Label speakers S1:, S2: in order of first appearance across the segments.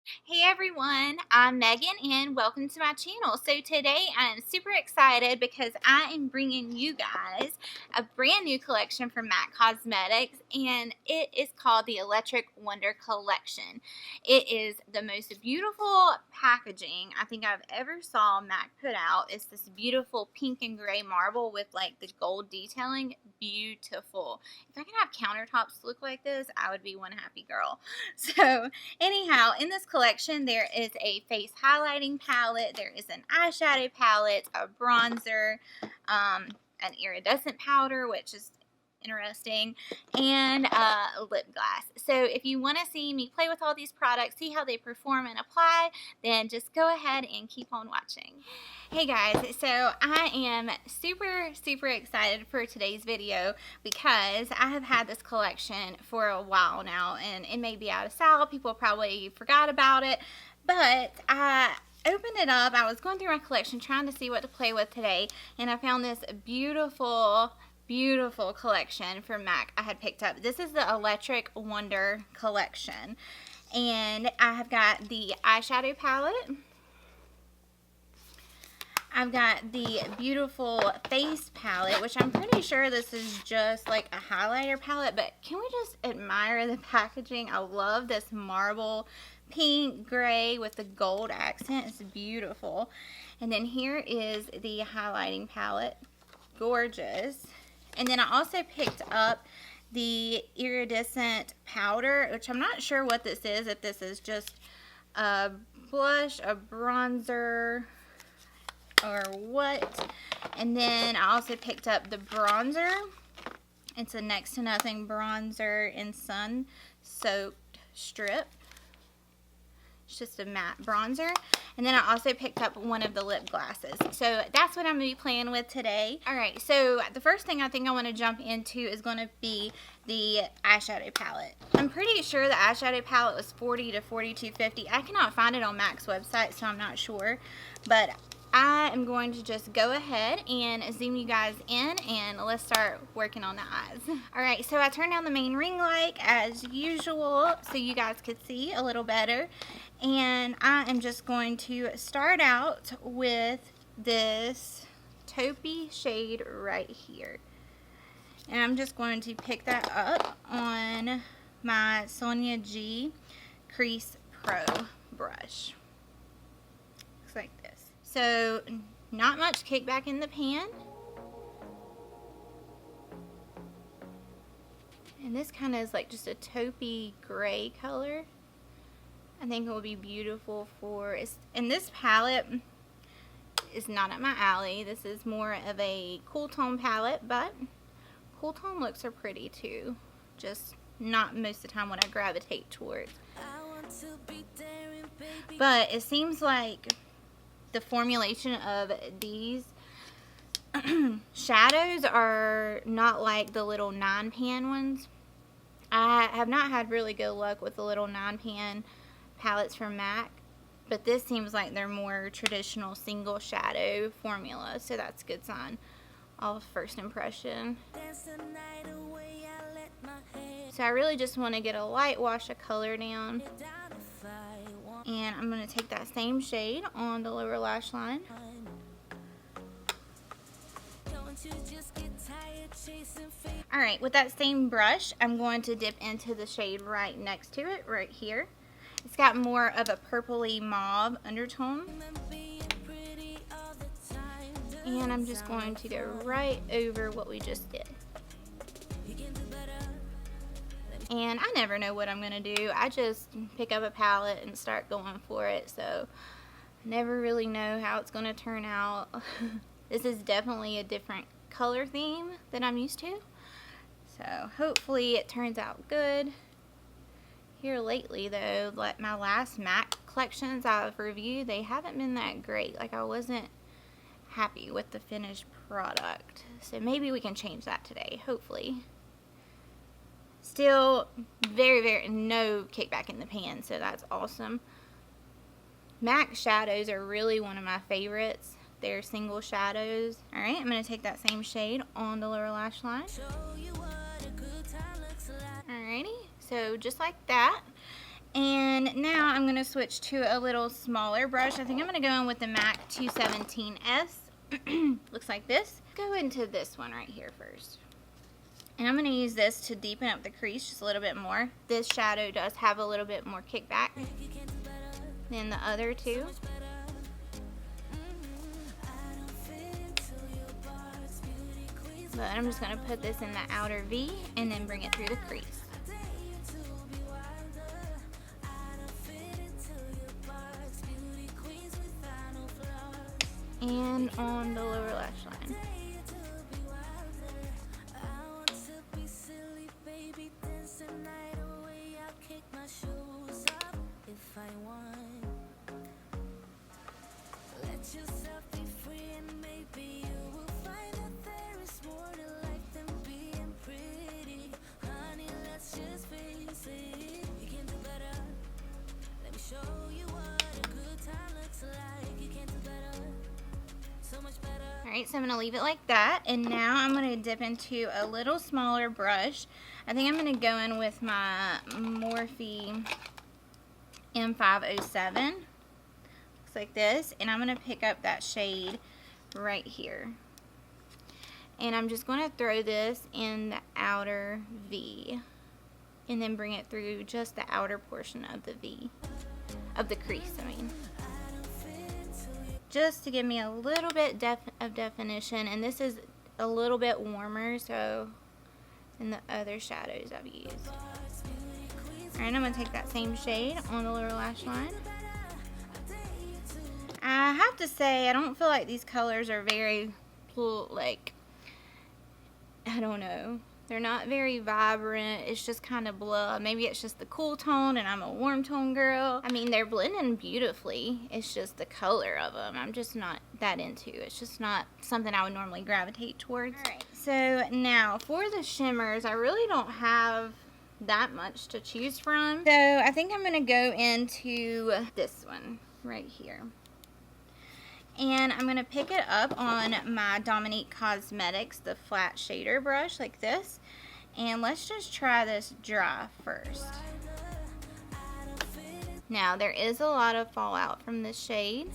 S1: Hey everyone, I'm Megan and welcome to my channel. So today I'm super excited because I am bringing you guys a brand new collection from MAC Cosmetics, and it is called the Electric Wonder Collection. It is the most beautiful packaging I think I've ever saw MAC put out. It's this beautiful pink and gray marble with like the gold detailing. Beautiful. If I could have countertops look like this, I would be one happy girl. So anyhow, in this collection, there is a face highlighting palette, there is an eyeshadow palette, a bronzer, an iridescent powder, which is interesting, and a lip gloss. So if you want to see me play with all these products, see how they perform and apply, then just go ahead and keep on watching. Hey guys, so I am super excited for today's video because I have had this collection for a while now, and it may be out of style. People probably forgot about it, but I opened it up. I was going through my collection trying to see what to play with today, and I found this beautiful collection from MAC I had picked up. This is the Electric Wonder collection, and I have got the eyeshadow palette. I've got the beautiful face palette, which I'm pretty sure this is just like a highlighter palette, but can we just admire the packaging? I love this marble pink gray with the gold accent. It's beautiful. And then here is the highlighting palette. Gorgeous. And then I also picked up the iridescent powder, which I'm not sure what this is, if this is just a blush, a bronzer, or what. And then I also picked up the bronzer. It's a next to nothing bronzer in sun soaked strip. It's just a matte bronzer. And then I also picked up one of the lip glosses. So that's what I'm going to be playing with today. Alright, so the first thing I think I want to jump into is going to be the eyeshadow palette. I'm pretty sure the eyeshadow palette was $40 to $42.50. I cannot find it on MAC's website, so I'm not sure. But I am going to just go ahead and zoom you guys in, and let's start working on the eyes. Alright, so I turned down the main ring light as usual so you guys could see a little better. And I am just going to start out with this taupey shade right here. And I'm just going to pick that up on my Sonia G Crease Pro brush. Looks like this. So, not much kickback in the pan. And this kind of is like just a taupey gray color. I think it will be beautiful for, and this palette is not up my alley. This is more of a cool tone palette, but cool tone looks are pretty too. Just not most of the time what I gravitate towards. But it seems like the formulation of these shadows are not like the little 9-pan ones. I have not had really good luck with the little 9-pan palettes from MAC, but this seems like they're more traditional single shadow formula, so that's a good sign off first impression. So I really just want to get a light wash of color down, and I'm going to take that same shade on the lower lash line. Alright, with that same brush, I'm going to dip into the shade right next to it, right here. It's got more of a purpley mauve undertone. And I'm just going to go right over what we just did. And I never know what I'm going to do. I just pick up a palette and start going for it. So I never really know how it's going to turn out. This is definitely a different color theme than I'm used to. So hopefully it turns out good. Here lately though, like my last MAC collections I've reviewed, they haven't been that great. Like I wasn't happy with the finished product. So maybe we can change that today, hopefully. Still very no kickback in the pan, so that's awesome. MAC shadows are really one of my favorites. They're single shadows. Alright, I'm going to take that same shade on the lower lash line. Alrighty. So just like that. And now I'm going to switch to a little smaller brush. I think I'm going to go in with the MAC 217S. Looks like this. Go into this one right here first. And I'm going to use this to deepen up the crease just a little bit more. This shadow does have a little bit more kickback than the other two. But I'm just going to put this in the outer V and then bring it through the crease. And on the lower lash line. Alright, so I'm going to leave it like that, and now I'm going to dip into a little smaller brush. I think I'm going to go in with my Morphe M507. Looks like this, and I'm going to pick up that shade right here. And I'm just going to throw this in the outer V, and then bring it through just the outer portion of the V, of the crease, I mean. Just to give me a little bit of definition, and this is a little bit warmer so than the other shadows I've used. Alright, I'm going to take that same shade on the lower lash line. I have to say, I don't feel like these colors are very, like, I don't know. They're not very vibrant. It's just kind of blah. Maybe it's just the cool tone and I'm a warm tone girl. I mean, they're blending beautifully. It's just the color of them I'm just not that into. It's just not something I would normally gravitate towards. Alright, so now for the shimmers, I really don't have that much to choose from. So I think I'm going to go into this one right here. And I'm going to pick it up on my Dominique Cosmetics, the flat shader brush like this. And let's just try this dry first. Now, there is a lot of fallout from this shade.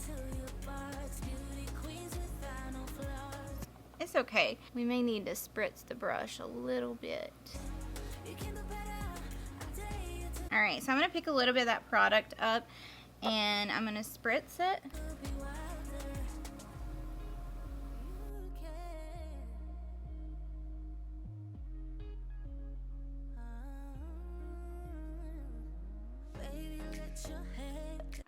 S1: It's okay. We may need to spritz the brush a little bit. Alright, so I'm going to pick a little bit of that product up and I'm going to spritz it.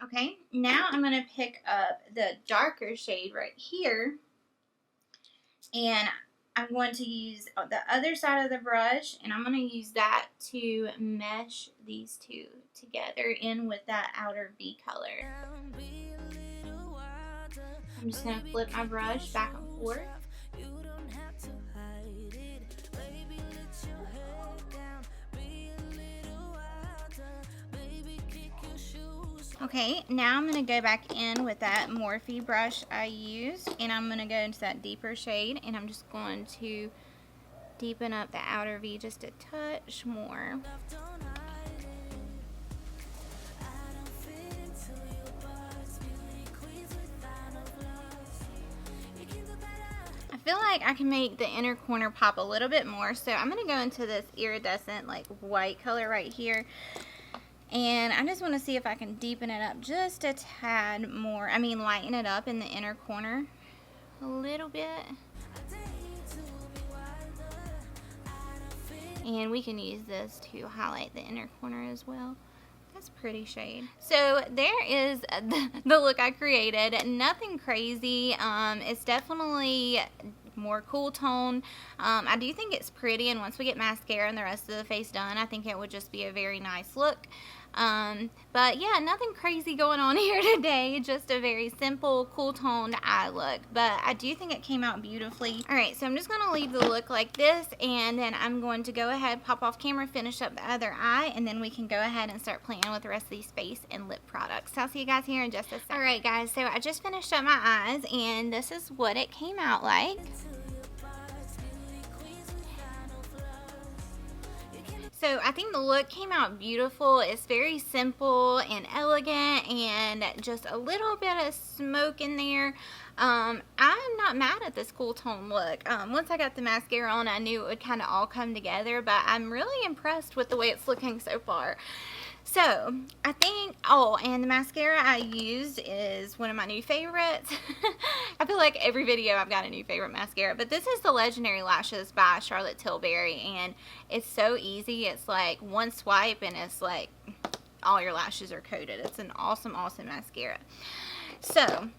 S1: Okay, now I'm going to pick up the darker shade right here, and I'm going to use the other side of the brush, and I'm going to use that to mesh these two together in with that outer V color. I'm just going to flip my brush back and forth. Okay, now I'm going to go back in with that Morphe brush I used, and I'm going to go into that deeper shade, and I'm just going to deepen up the outer V just a touch more. I feel like I can make the inner corner pop a little bit more, so I'm going to go into this iridescent like white color right here. And I just want to see if I can deepen it up just a tad more. I mean, lighten it up in the inner corner a little bit. And we can use this to highlight the inner corner as well. That's a pretty shade. So there is the look I created. Nothing crazy. It's definitely more cool tone. I do think it's pretty, and once we get mascara and the rest of the face done, I think it would just be a very nice look. But yeah, nothing crazy going on here today, just a very simple, cool toned eye look, but I do think it came out beautifully. Alright, so I'm just going to leave the look like this, and then I'm going to go ahead, pop off camera, finish up the other eye, and then we can go ahead and start playing with the rest of these face and lip products. So I'll see you guys here in just a second. Alright guys, so I just finished up my eyes, and this is what it came out like. So I think the look came out beautiful. It's very simple and elegant and just a little bit of smoke in there. I'm not mad at this cool tone look. Once I got the mascara on, I knew it would kind of all come together, but I'm really impressed with the way it's looking so far. So, I think, oh, and the mascara I used is one of my new favorites. I feel like every video I've got a new favorite mascara, but this is the Legendary Lashes by Charlotte Tilbury, and it's so easy. It's like one swipe, and it's like all your lashes are coated. It's an awesome, awesome mascara. So,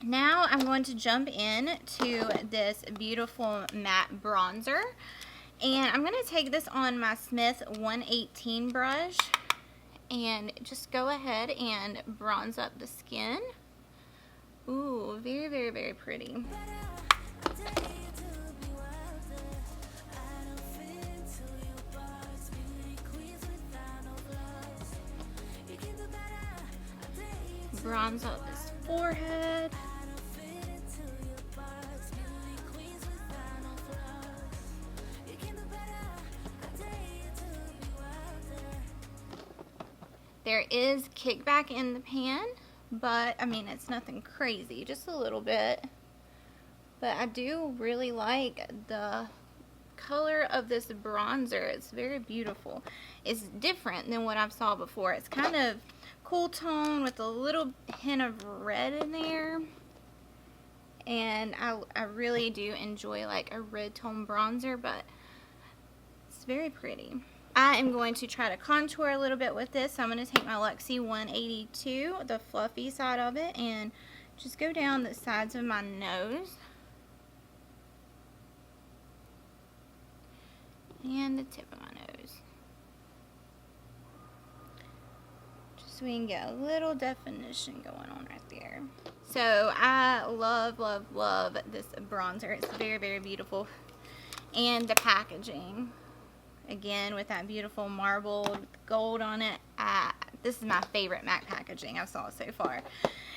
S1: now I'm going to jump in to this beautiful matte bronzer, and I'm going to take this on my Smith 118 brush and just go ahead and bronze up the skin. Ooh, very, very, very pretty. Bronze up his forehead. There is kickback in the pan, but I mean, it's nothing crazy, just a little bit. But I do really like the color of this bronzer. It's very beautiful. It's different than what I've saw before. It's kind of cool tone with a little hint of red in there. And I really do enjoy like a red tone bronzer, but it's very pretty. I am going to try to contour a little bit with this. So I'm going to take my Luxie 182, the fluffy side of it, and just go down the sides of my nose. And the tip of my nose. Just so we can get a little definition going on right there. So I love, love, love this bronzer. It's very, very beautiful. And the packaging. Again, with that beautiful marbled gold on it. This is my favorite MAC packaging I've saw so far.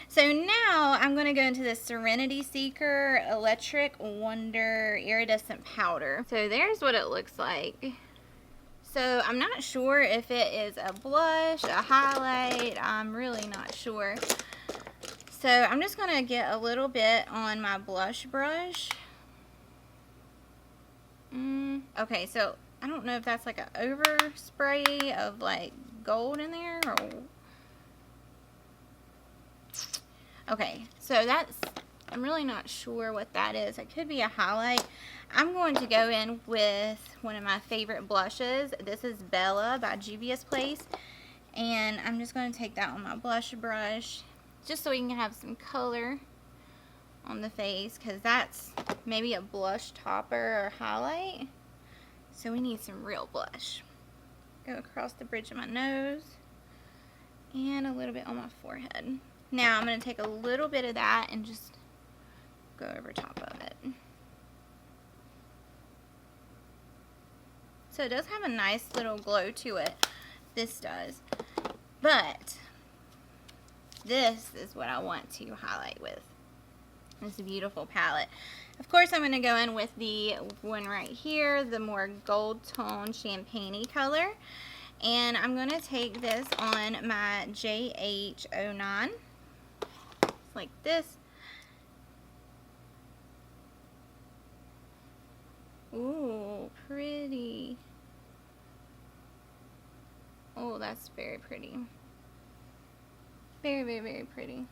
S1: So now I'm going to go into the Serenity Seeker Electric Wonder Iridescent Powder. So there's what it looks like. So I'm not sure if it is a blush, a highlight. I'm really not sure. So I'm just going to get a little bit on my blush brush. Okay, so I don't know if that's like an overspray of like gold in there or... Okay, so that's... I'm really not sure what that is. It could be a highlight. I'm going to go in with one of my favorite blushes. This is Bella by Juvia's Place. And I'm just going to take that on my blush brush just so we can have some color on the face, because that's maybe a blush topper or highlight. So we need some real blush. Go across the bridge of my nose and a little bit on my forehead. Now I'm going to take a little bit of that and just go over top of it. So it does have a nice little glow to it. This does. But this is what I want to highlight with. This beautiful palette. Of course, I'm going to go in with the one right here, the more gold tone champagne-y color. And I'm going to take this on my JH09. Like this. Ooh, pretty. Oh, that's very pretty. Very, very, very pretty.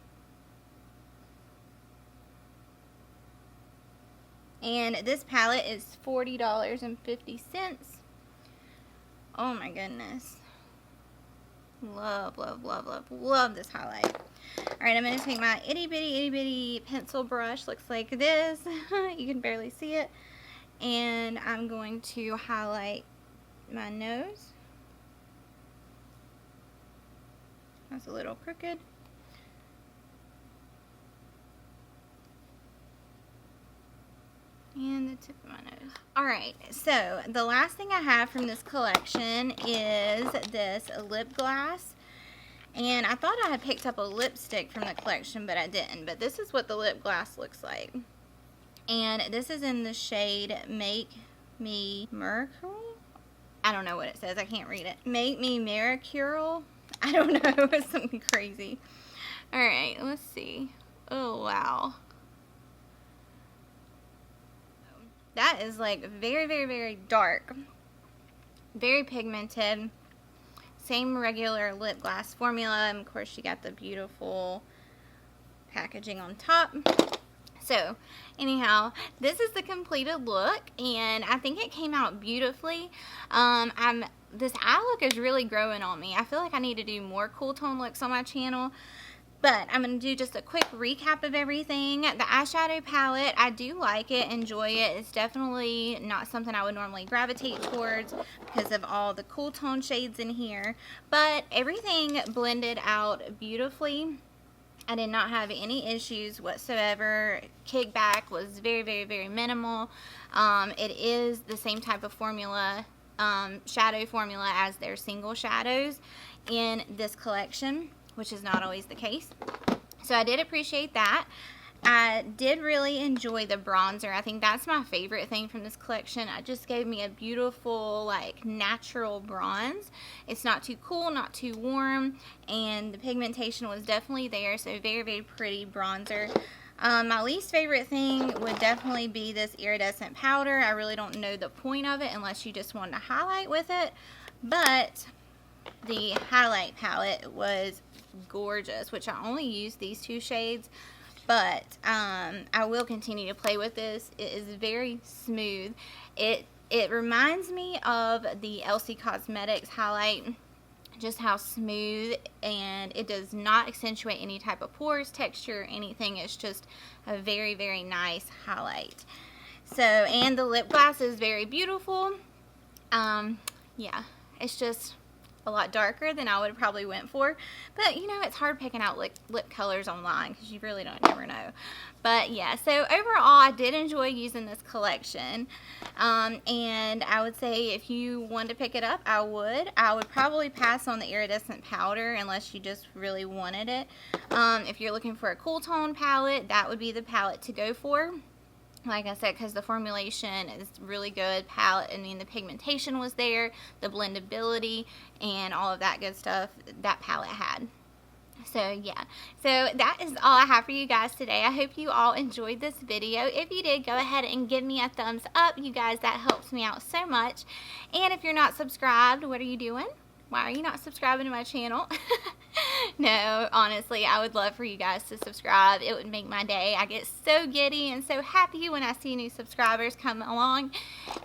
S1: And this palette is $40.50. Oh my goodness. Love, love, love, love, love this highlight. Alright, I'm going to take my itty bitty pencil brush. Looks like this. You can barely see it. And I'm going to highlight my nose. That's a little crooked. And the tip of my nose. Alright, so the last thing I have from this collection is this lip gloss. And I thought I had picked up a lipstick from the collection, but I didn't. But this is what the lip gloss looks like. And this is in the shade Make Me Miracle. I don't know what it says. I can't read it. Make me mercurial. I don't know. It's something crazy. Alright, let's see. Oh, wow. That is like very, very, very dark. Very pigmented. Same regular lip gloss formula. And of course, you got the beautiful packaging on top. So, anyhow, this is the completed look, and I think it came out beautifully. This eye look is really growing on me. I feel like I need to do more cool tone looks on my channel. But I'm going to do just a quick recap of everything. The eyeshadow palette, I do like it, enjoy it. It's definitely not something I would normally gravitate towards because of all the cool tone shades in here. But everything blended out beautifully. I did not have any issues whatsoever. Kickback was very, very, very minimal. It is the same type of formula, shadow formula as their single shadows in this collection, which is not always the case. So I did appreciate that. I did really enjoy the bronzer. I think that's my favorite thing from this collection. It just gave me a beautiful, like, natural bronze. It's not too cool, not too warm, and the pigmentation was definitely there, so very, very pretty bronzer. My least favorite thing would definitely be this iridescent powder. I really don't know the point of it unless you just wanted to highlight with it, but the highlight palette was gorgeous, which I only used these two shades, but I will continue to play with this. It is very smooth. It reminds me of the Elsie Cosmetics highlight, just how smooth, and it does not accentuate any type of pores, texture, or anything. It's just a very, very nice highlight. So, and the lip gloss is very beautiful. Yeah, it's just a lot darker than I would have probably went for, but you know, it's hard picking out lip colors online because you really don't never know. But yeah, so overall I did enjoy using this collection, and I would say if you wanted to pick it up, I would probably pass on the iridescent powder unless you just really wanted it. If you're looking for a cool tone palette, that would be the palette to go for. Like I said, because the formulation is really good. Palette, I mean, the pigmentation was there, the blendability, and all of that good stuff that palette had. So yeah, so that is all I have for you guys today. I hope you all enjoyed this video. If you did, go ahead and give me a thumbs up. You guys, that helps me out so much. And if you're not subscribed, what are you doing? Why are you not subscribing to my channel? No, honestly, I would love for you guys to subscribe. It would make my day. I get so giddy and so happy when I see new subscribers come along.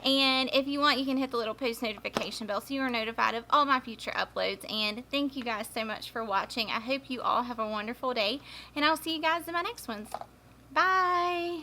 S1: And if you want, you can hit the little post notification bell so you are notified of all my future uploads. And thank you guys so much for watching. I hope you all have a wonderful day, and I'll see you guys in my next ones. Bye!